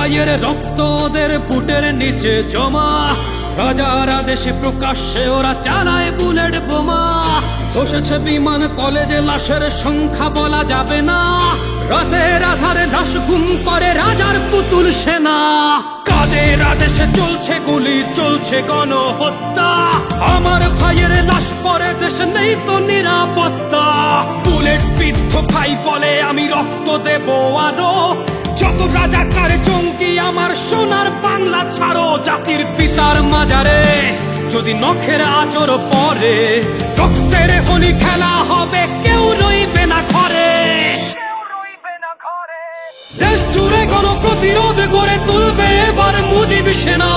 ভাইয়ের রক্ত ওদের বুটের নিচে জমা, রাজার আদেশে প্রকাশ্যে ওরা চালায় বুলেট বোমা। বসেছে বিমান কলেজে, লাশের সংখ্যা বলা যাবে না, রাতের আধারে লাশ গুম করে রাজার পুতুল সেনা। কাদের আদেশে চলছে গুলি, চলছে গণহত্যা, আমার ভাইয়ের লাশ পরে দেশে নেই তো নিরাপত্তা। বুলেট বিদ্ধ ভাই বলে আমি রক্ত দেব আরো, যত রাজাকার জঙ্গি আমার সোনার বাংলা ছাড়ো। জাতির পিতার মাজারে যদি নখের আচর পরে, রক্তের হোলি খেলা হবে, কেউ রইবে না ঘরে। দেশ জুড়ে গণপ্রতিরোধ গড়ে তুলবে এবার মুজিব সেনা,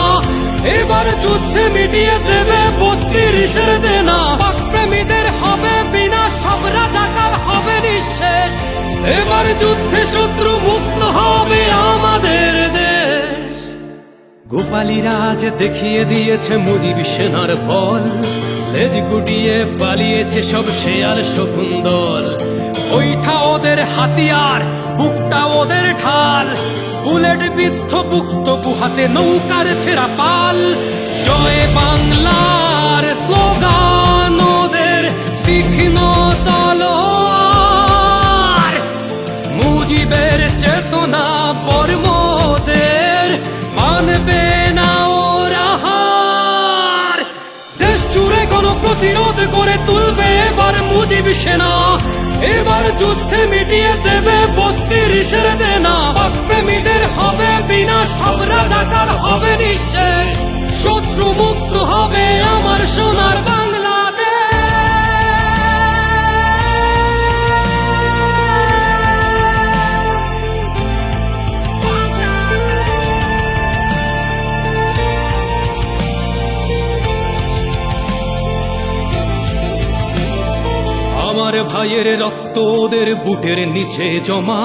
এবার যুদ্ধে মিটিয়ে দেবে ৩২-এর দেনা। পাকপ্রেমীদের হবে বিনাশ, সব রাজাকার হবে নিঃশেষ, এবার যুদ্ধে শত্রু মুক্ত হবে আমাদের দেশ। গোপালীরা আজ দেখিয়ে দিয়েছে মুজিব সেনার বল, লেজ গুটিয়ে পালিয়েছে সব শেয়াল শকুন্দল। ওইটা ওদের হাতিয়ার, বুকটা ওদের ঢাল, বুলেট বিদ্ধ বুক তবু হাতে নৌকার ছেঁড়া পাল। জয় বাংলার স্লোগান ওদের তীক্ষ্ণ তলোয়ার, মুজিবের চেতনা বর্মদের মানবে না ওরা হার। দেশ জুড়ে গণপ্রতিরোধ গড়ে তুলবে এবার মুজিব সেনা, এবার যুদ্ধে মিটিয়ে দেবে ৩২-এর দেনা। পাকপ্রেমীদের হবে বিনাশ, সব রাজাকার হবে নিঃশেষ, শত্রু মুক্ত হবে আমার সোনার বাংলাদেশ। আমার ভাইয়ের রক্ত ওদের বুটের নিচে জমা,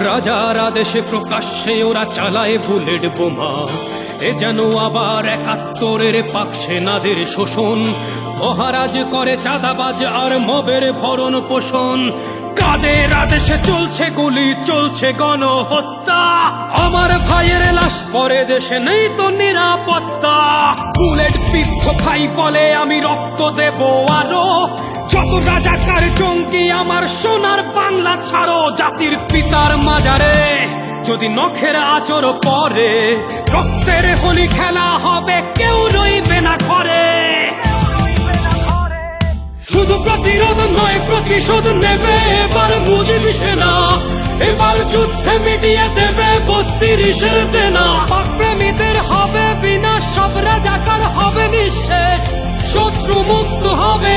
রাজার আদেশে প্রকাশ্যে ওরা চালায় বুলেট বোমা। এ যেন আবার ৭১-এর পাক সেনাদের শোষণ, মহারাজ করে চাঁদাবাজ আর মবের ভরণ পোষণ। কাদের আদেশে চলছে গুলি, চলছে গণহত্যা, আমার ভাইয়ের লাশ পরে দেশে নেই তো নিরাপত্তা। বুলেট বিদ্ধ ভাই বলে আমি রক্ত দেব আরো, যত রাজাকার জঙ্গি আমার সোনার বাংলা ছাড়ো। জাতির পিতার মাজারে যদি নখের আচর পরে, রক্তের হোলি খেলা হবে, কেউ রইবে না ঘরে। শুধু প্রতিরোধ নয় প্রতিশোধ নেবে এবার মুজিব সেনা, এবার যুদ্ধে মিটিয়ে দেবে ৩২-এর দেনা। পাকপ্রেমীদের হবে বিনাশ, সব রাজাকার হবে নিঃশেষ, শত্রু মুক্ত হবে